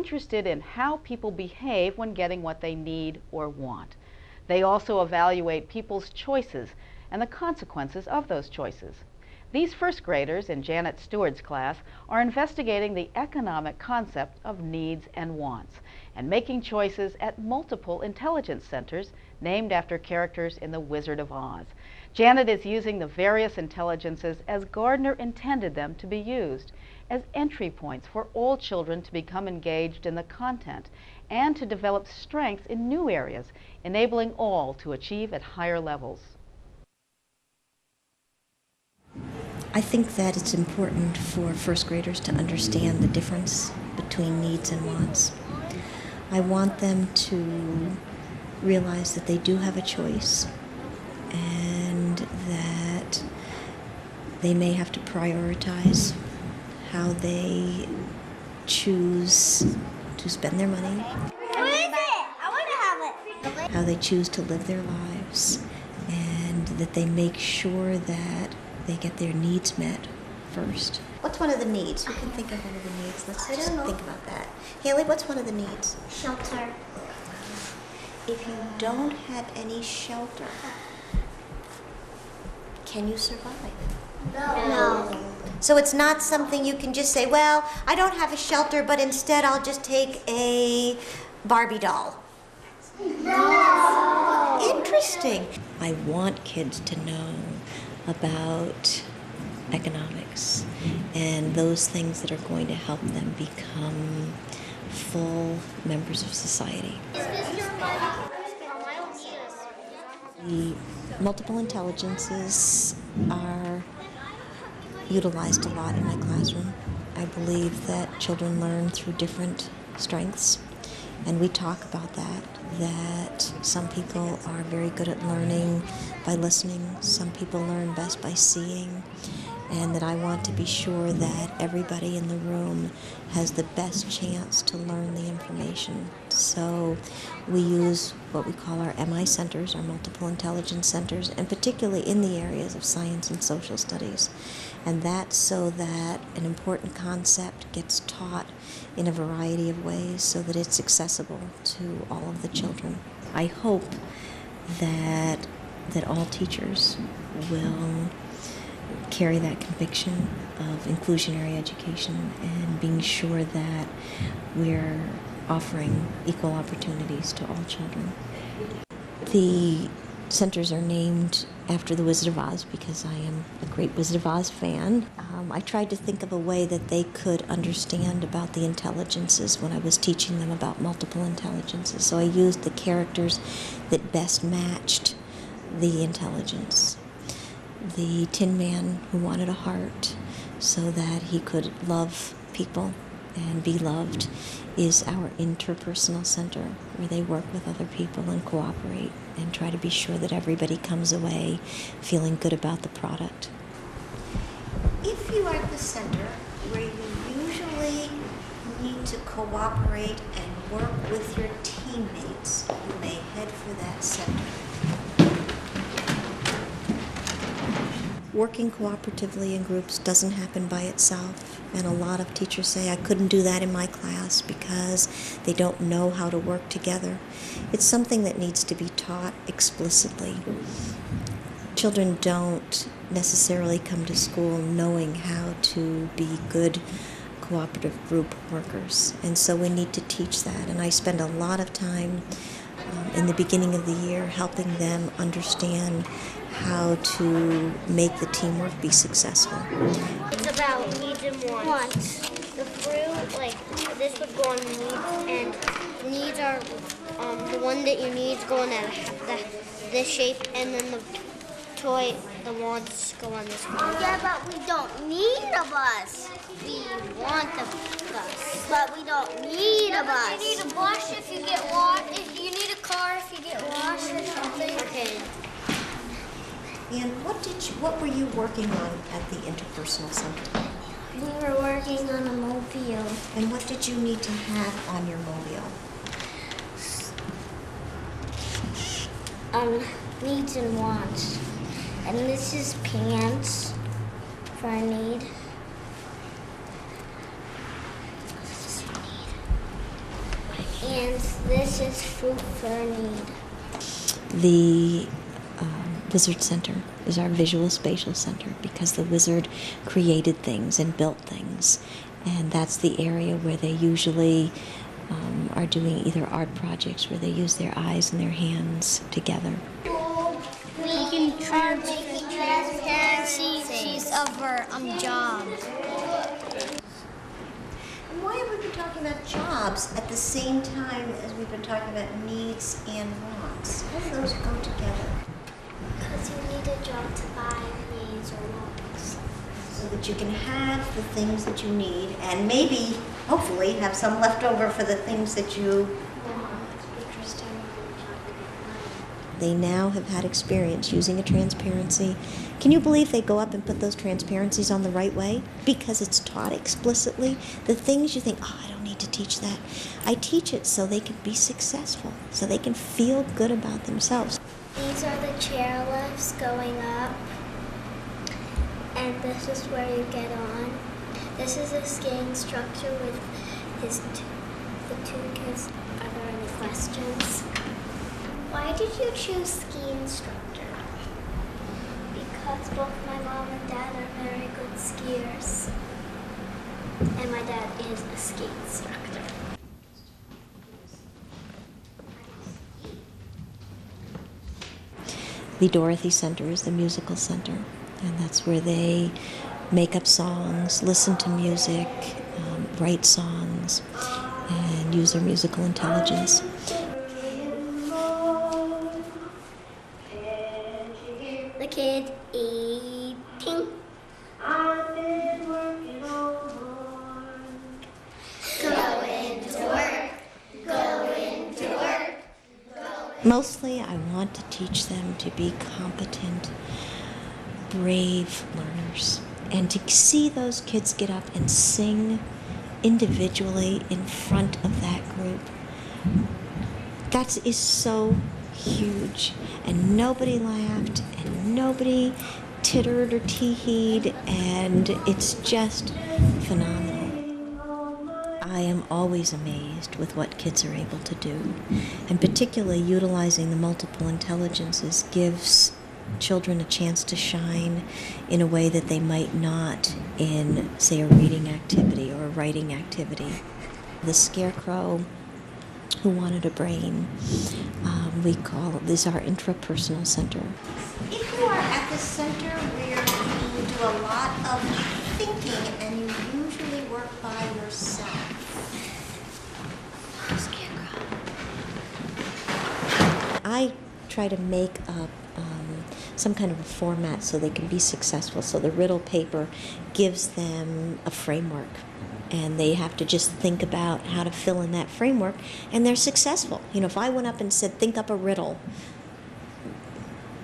interested in how people behave when getting what they need or want. They also evaluate people's choices and the consequences of those choices. These first graders in Janet Steward's class are investigating the economic concept of needs and wants and making choices at multiple intelligence centers named after characters in The Wizard of Oz. Janet is using the various intelligences as Gardner intended them to be used, as entry points for all children to become engaged in the content and to develop strengths in new areas, enabling all to achieve at higher levels. I think that it's important for first graders to understand the difference between needs and wants. I want them to realize that they do have a choice and that they may have to prioritize how they choose to spend their money, What is it? I want to have it. how they choose to live their lives, and that they make sure that they get their needs met first. What's one of the needs? Who can think of one of the needs? Let's just think about that. Haley, what's one of the needs? Shelter. If you don't have any shelter, can you survive? No. So it's not something you can just say, well, I don't have a shelter, but instead I'll just take a Barbie doll. No. Interesting. I want kids to know about economics and those things that are going to help them become full members of society. The multiple intelligences are utilized a lot in my classroom. I believe that children learn through different strengths, and we talk about that some people are very good at learning by listening, some people learn best by seeing, and that I want to be sure that everybody in the room has the best chance to learn the information. So we use what we call our MI centers, our multiple intelligence centers, and particularly in the areas of science and social studies. And that's so that an important concept gets taught in a variety of ways so that it's accessible to all of the children. I hope that all teachers will carry that conviction of inclusionary education and being sure that we're offering equal opportunities to all children. The centers are named after the Wizard of Oz because I am a great Wizard of Oz fan. I tried to think of a way that they could understand about the intelligences when I was teaching them about multiple intelligences. So I used the characters that best matched the intelligence. The Tin Man who wanted a heart so that he could love people and be loved is our interpersonal center, where they work with other people and cooperate and try to be sure that everybody comes away feeling good about the product. If you are at the center where you usually need to cooperate and work with your teammates, you may head for that center. Working cooperatively in groups doesn't happen by itself, and a lot of teachers say, I couldn't do that in my class because they don't know how to work together. It's something that needs to be taught explicitly. Children don't necessarily come to school knowing how to be good cooperative group workers, and so we need to teach that. And I spend a lot of time in the beginning of the year helping them understand how to make the teamwork be successful. It's about needs and wants. The fruit, like this would go on needs, and needs are the one that you need go on this shape, and then the toy, the wants go on this one. Yeah, but we don't need a bus. We want a bus, but we don't need a bus. You need a bus if you get washed. If you need a car if you get washed or something. Okay. And what were you working on at the interpersonal center? We were working on a mobile. And what did you need to have on your mobile? Needs and wants. And this is pants for a need. And this is fruit for need. The Wizard Center is our visual spatial center because the wizard created things and built things. And that's the area where they usually are doing either art projects where they use their eyes and their hands together. We can make transparencies of our job. And why have we been talking about jobs at the same time as we've been talking about needs and wants? How do those go together? Because you need a job to buy needs or wants. So that you can have the things that you need and maybe, hopefully, have some left over for the things that you Interesting. They now have had experience using a transparency. Can you believe they go up and put those transparencies on the right way? Because it's taught explicitly. The things you think, oh, I don't need to teach that. I teach it so they can be successful, so they can feel good about themselves. These are the chairlifts going up, and this is where you get on. This is a skiing instructor with the two kids. Are there any questions? Why did you choose ski instructor? Because both my mom and dad are very good skiers. And my dad is a ski instructor. The Dorothy Center is the musical center, and that's where they make up songs, listen to music, write songs, and use their musical intelligence. The kids eating. Mostly, I want to teach them to be competent, brave learners, and to see those kids get up and sing individually in front of that group. That is so huge, and nobody laughed, and nobody tittered or tee-heed, and it's just phenomenal. I am always amazed with what kids are able to do, and particularly utilizing the multiple intelligences gives children a chance to shine in a way that they might not in, say, a reading activity or a writing activity. The scarecrow who wanted a brain, we call this our intrapersonal center. If you are at the center where you do a lot of thinking and you usually work by yourself, I try to make up some kind of a format so they can be successful. So the riddle paper gives them a framework, and they have to just think about how to fill in that framework, and they're successful. You know, if I went up and said, think up a riddle,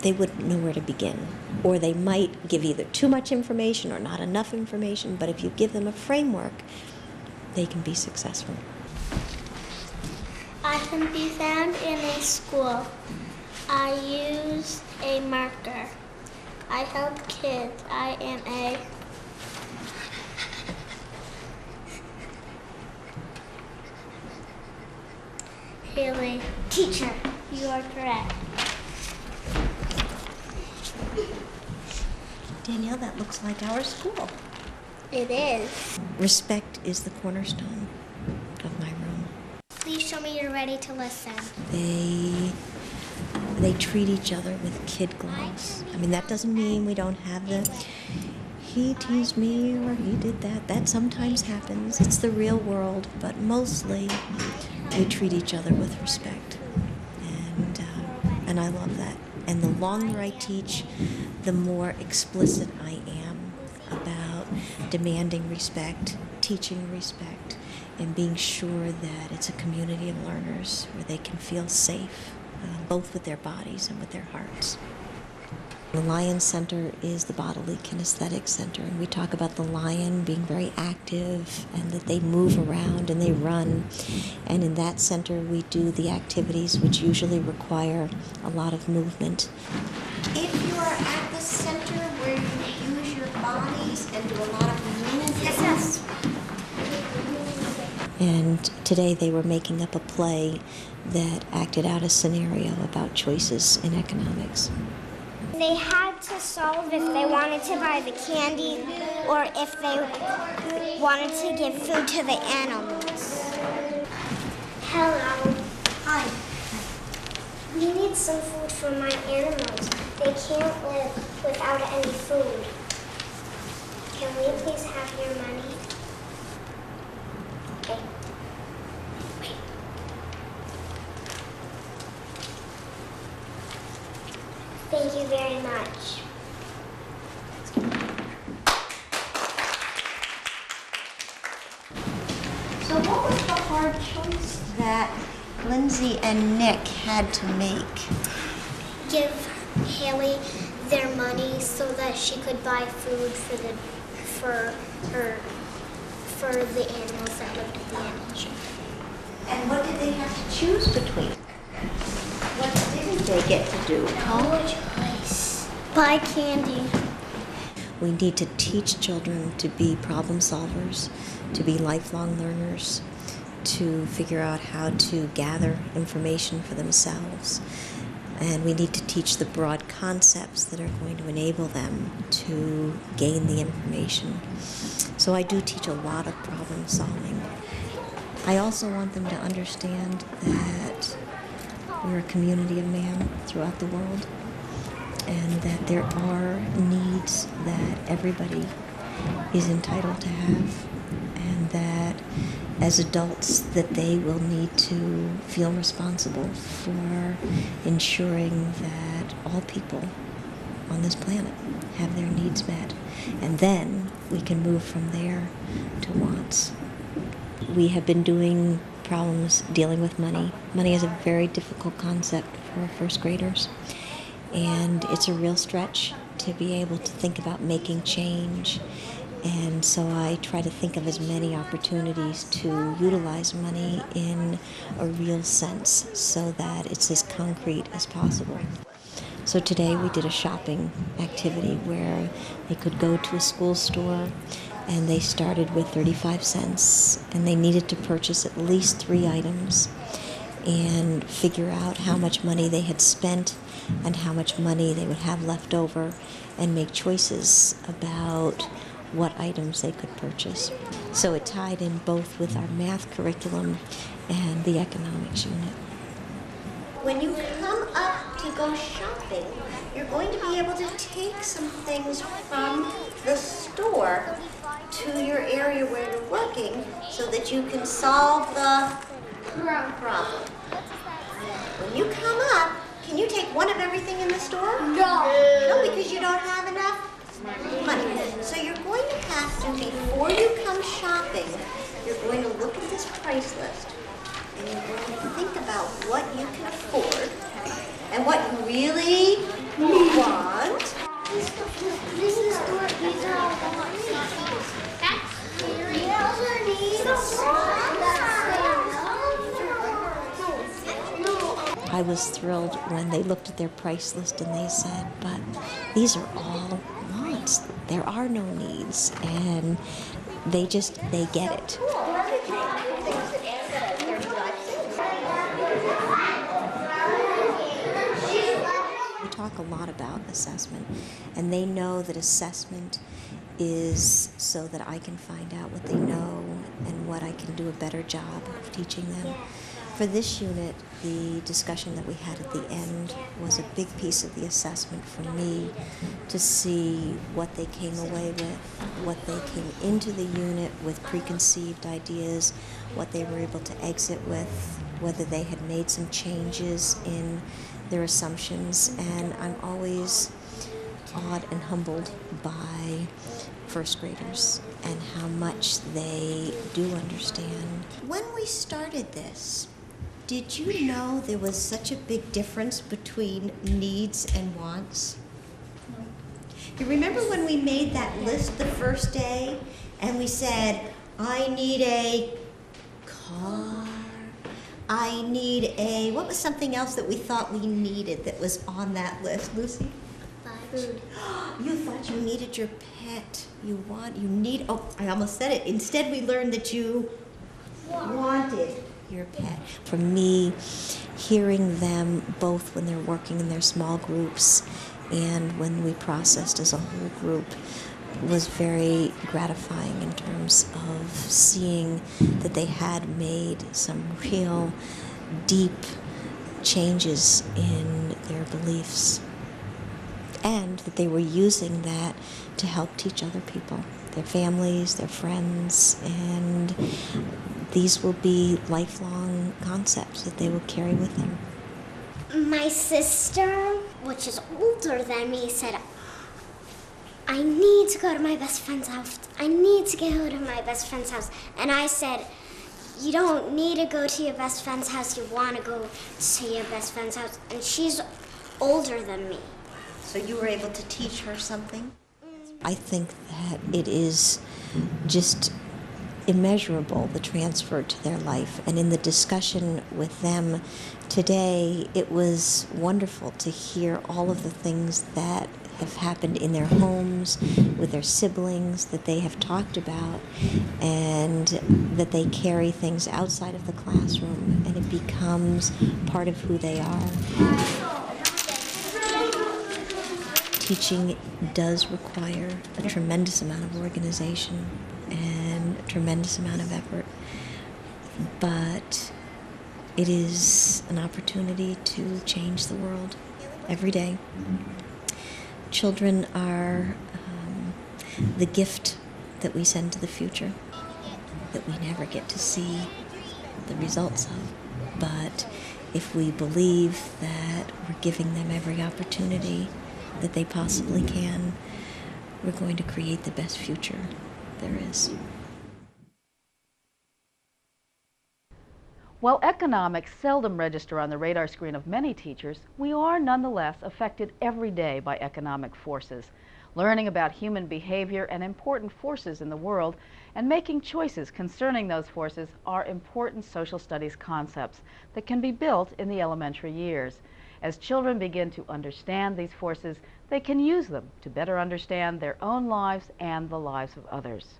they wouldn't know where to begin. Or they might give either too much information or not enough information, but if you give them a framework, they can be successful. I can be found in a school. I use a marker. I help kids. I am a Haley teacher. You are correct. Danielle, that looks like our school. It is. Respect is the cornerstone of my room. Please show me you're ready to listen. They treat each other with kid gloves. I mean, that doesn't mean we don't have the he teased me or he did that. That sometimes happens. It's the real world, but mostly we treat each other with respect. And I love that. And the longer I teach, the more explicit I am about demanding respect, teaching respect, and being sure that it's a community of learners where they can feel safe, both with their bodies and with their hearts. The Lion Center is the bodily kinesthetic center, and we talk about the lion being very active and that they move around and they run. And in that center, we do the activities which usually require a lot of movement. If you are at the center where you use your bodies and do a lot of movement, Yes. And today they were making up a play that acted out a scenario about choices in economics. They had to solve if they wanted to buy the candy or if they wanted to give food to the animals. Hello. Hi. We need some food for my animals. They can't live without any food. Can we please have your money? Okay. Wait. Thank you very much. So what was the hard choice that Lindsay and Nick had to make? Give Haley their money so that she could buy food for the animals that lived at the animal shelter. And what did they have to choose between? What didn't they get to do? No choice. Buy candy. We need to teach children to be problem solvers, to be lifelong learners, to figure out how to gather information for themselves. And we need to teach the broad concepts that are going to enable them to gain the information. So I do teach a lot of problem solving. I also want them to understand that we're a community of man throughout the world, and that there are needs that everybody is entitled to have, and that as adults that they will need to feel responsible for ensuring that all people on this planet have their needs met. And then we can move from there to wants. We have been doing problems dealing with money. Money is a very difficult concept for first graders. And it's a real stretch to be able to think about making change. And so I try to think of as many opportunities to utilize money in a real sense so that it's as concrete as possible. So today we did a shopping activity where they could go to a school store and they started with 35 cents and they needed to purchase at least 3 items and figure out how much money they had spent and how much money they would have left over and make choices about what items they could purchase. So it tied in both with our math curriculum and the economics unit. When you come up to go shopping, you're going to be able to take some things from the store to your area where you're working so that you can solve the problem. When you come up, can you take one of everything in the store? No, because you don't have enough money. So you're going to have to, before you come shopping, you're going to look at this price list and you're going to think about what you can afford and what you really want. This is store. These are all the ones. I was thrilled when they looked at their price list and they said, but these are all wants. There are no needs. And they get it. We talk a lot about assessment, and they know that assessment is so that I can find out what they know and what I can do a better job of teaching them. For this unit, the discussion that we had at the end was a big piece of the assessment for me to see what they came away with, what they came into the unit with preconceived ideas, what they were able to exit with, whether they had made some changes in their assumptions. And I'm always awed and humbled by first graders and how much they do understand. When we started this, did you know there was such a big difference between needs and wants? You remember when we made that list the first day and we said, I need a car, I need a, what was something else that we thought we needed that was on that list, Lucy? Food. You thought you needed your pet. You need, oh, I almost said it. Instead we learned that you wanted. Your pet. For me, hearing them both when they're working in their small groups and when we processed as a whole group was very gratifying in terms of seeing that they had made some real deep changes in their beliefs and that they were using that to help teach other people, their families, their friends, and these will be lifelong concepts that they will carry with them. My sister, which is older than me, said, I need to go to my best friend's house. I need to go to my best friend's house. And I said, you don't need to go to your best friend's house. You want to go to your best friend's house. And she's older than me. So you were able to teach her something? I think that it is just immeasurable, the transfer to their life. And in the discussion with them today, it was wonderful to hear all of the things that have happened in their homes, with their siblings, that they have talked about, and that they carry things outside of the classroom, and it becomes part of who they are. Teaching does require a tremendous amount of organization and a tremendous amount of effort, but it is an opportunity to change the world every day. Children are the gift that we send to the future, that we never get to see the results of, but if we believe that we're giving them every opportunity that they possibly can, we're going to create the best future there is. While economics seldom register on the radar screen of many teachers, we are nonetheless affected every day by economic forces. Learning about human behavior and important forces in the world and making choices concerning those forces are important social studies concepts that can be built in the elementary years. As children begin to understand these forces, they can use them to better understand their own lives and the lives of others.